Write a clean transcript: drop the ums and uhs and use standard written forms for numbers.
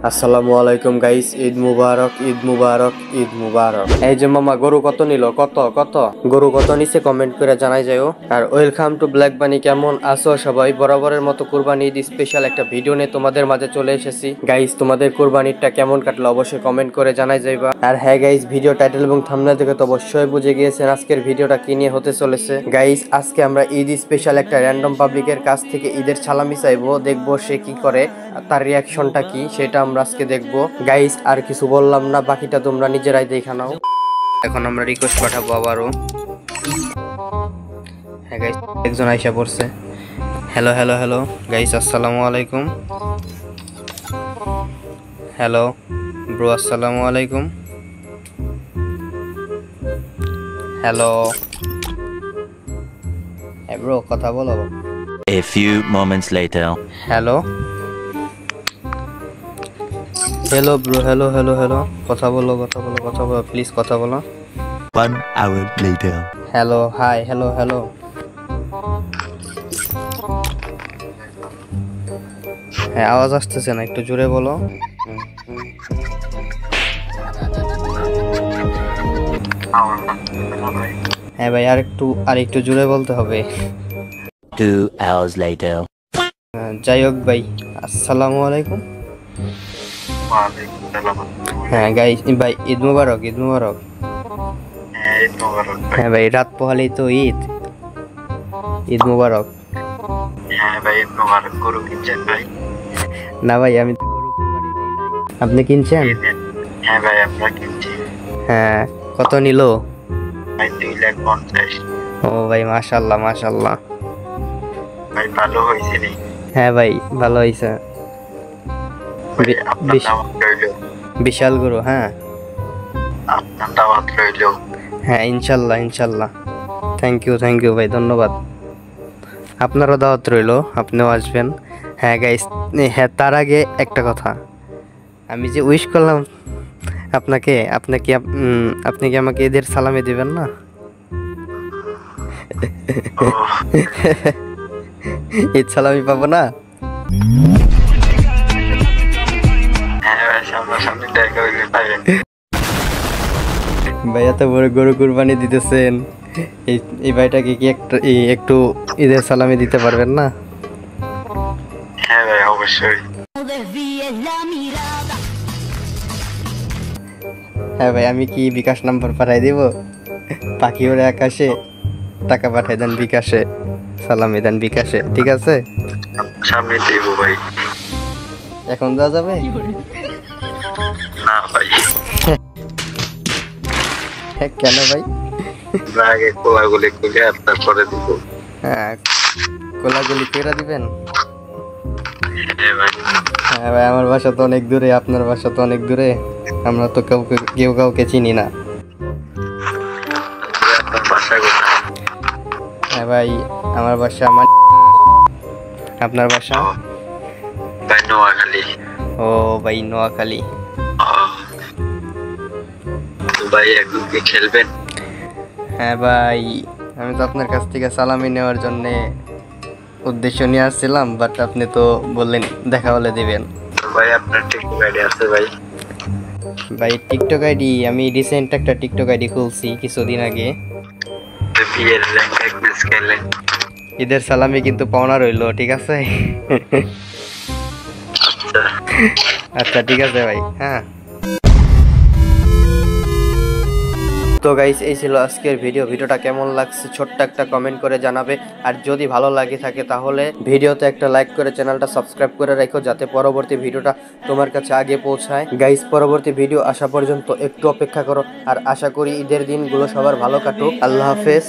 আসসালামু আলাইকুম গাইস, ঈদ মুবারক, ঈদ মুবারক, ঈদ মুবারক। এই যে মামা গরু কত নিল, কত গরু কত নিচে কমেন্ট করে জানাই যাও। আর ওয়েলকাম টু ব্ল্যাক বানি, কেমন আছো সবাই? বরাবরের মতো কুরবানি ঈদ স্পেশাল একটা ভিডিও নিয়ে তোমাদের মাঝে চলে এসেছি। গাইস, তোমাদের কুরবানিটা কেমন কাটলো অবশ্যই কমেন্ট করে জানাই যাইবা। আর হ্যাঁ গাইস, ভিডিও টাইটেল এবং থাম্বনেল দেখে তো অবশ্যই বুঝে গিয়েছেন আজকের ভিডিওটা কি নিয়ে হতে চলেছে। গাইস, আজকে আমরা ঈদ স্পেশাল একটা র্যান্ডম পাবলিকের কাছ থেকে ঈদের সালামি চাইবো, দেখবো সে কি করে, তার রিয়াকশনটা কি সেটা আমরা আজকে দেখবো। গাইস, আর কিছু বললাম না, বাকিটা তোমরা নিজেরাই দেখে নাও। এখন আমরা রিকোয়েস্ট পাঠাবো আবারও। হ্যাঁ গাইস, একজন আইসা পড়ছে। হ্যালো হ্যালো হ্যালো গাইস, আসসালামু আলাইকুম। হ্যালো ব্রো, আসসালামু আলাইকুম। হ্যালো ব্রো, কথা বলো। A few moments later. Hello hello bro, hello hello hello, কথা বলো প্লিজ কথা বলো। 1 hour later. Hello, hi, hello hello. হ্যাঁ, আওয়াজ আসতেছে না, একটু জোরে বলো। হ্যাঁ ভাই, আর একটু জোরে বলতে হবে। 2 hours later. যাই হোক ভাই, আসসালামু আলাইকুম। হ্যাঁ গাইস, ভাই ঈদ মুবারক, ঈদ মুবারক। হ্যাঁ ভাই, রাত পোহালেই তো ঈদ, ঈদ মুবারক। হ্যাঁ ভাই, ঈদ মুবারক। গরু কিনছেন ভাই? না ভাই, আমি তো গরু কুরবানি দেই নাই। আপনি কিনছেন? হ্যাঁ ভাই, আমরা কিনছি। হ্যাঁ, কত নিল? ভাই 2,50,000। ও ভাই, মাশাআল্লাহ মাশাআল্লাহ। ভাই ভালো হয়েছে নি? হ্যাঁ ভাই, ভালো হয়েছে। আপনার দাওয়াত রইল। বিশাল গরু, হ্যাঁ। আপনার দাওয়াত রইল। হ্যাঁ, ইনশাল্লাহ ইনশাল্লাহ। থ্যাংক ইউ ভাই, ধন্যবাদ। আপনারও দাওয়াত রইল, আপনিও আসবেন। হ্যাঁ গাইস, হ্যাঁ তার আগে একটা কথা, আমি যে উইশ করলাম আপনাকে, আপনি কি আমাকে ঈদের সালামি দিবেন না? ঈদ সালামি পাবো না? হ্যাঁ ভাই, সামনাসামনি দেখা হইলে পাবেন। ভাই, এত বড় গরু কুরবানি দিতেছেন, এই ভাইটাকে কি একটু ঈদের সালামি দিতে পারবেন না? হ্যাঁ ভাই, অবশ্যই। হ্যাঁ ভাই, আমি কি বিকাশ নাম্বার পাঠাই দিব? পাখি ওরে আকাশে, টাকা পাঠাই দেন বিকাশে, সালামি দেন বিকাশে, ঠিক আছে? সামনে দেবো ভাই। এখন যাওয়া যাবে? না ভাই, কেন ভাই? আগে কোলাগুলি খুলে আপনার পরে দিব। হ্যাঁ, কোলাগুলি কেরা দিবেন? হ্যাঁ ভাই। হ্যাঁ ভাই, আমার বাসা তো অনেক দূরে, আপনার বাসা তো অনেক দূরে, আমরা তো কেউ কাউকে চিনি না। আপনার বাসা কোথায়? হ্যাঁ ভাই, আমার বাসা আপনার বাসা? ভাই নোয়াখালী। ও ভাই, নোয়াখালী। তো ভাই এখন কি খেলবেন? হ্যাঁ ভাই, আমি তো আপনার কাছ থেকে সালামি নেওয়ার জন্য উদ্দেশ্য নিয়ে আসছিলাম, বাট আপনি তো বললেন দেখা হলে দিবেন। তো ভাই, আপনার টিকটক আইডি আছে ভাই? ভাই টিকটক আইডি, আমি রিসেন্ট একটা টিকটক আইডি খুলছি কিছুদিন আগে। তো বিয়ের র্যাঙ্ক এক ম্যাচ খেলেন? ঈদের সালামি কিন্তু পাওনা রইলো, ঠিক আছে? আচ্ছা আচ্ছা ঠিক আছে ভাই, হ্যাঁ। তো গাইস, এই ছিল আজকের ভিডিওটা কেমন লাগছে ছোট্ট একটা কমেন্ট করে জানাবে। আর যদি ভালো লাগে থাকে তাহলে ভিডিওতে একটা লাইক করে চ্যানেলটা সাবস্ক্রাইব করে রাখো, যাতে পরবর্তী ভিডিওটা তোমার কাছে আগে পৌঁছায়। গাইস, পরবর্তী ভিডিও আসা পর্যন্ত একটু অপেক্ষা করো, আর আশা করি ঈদের দিনগুলো সবার ভালো কাটুক। আল্লাহ হাফেজ।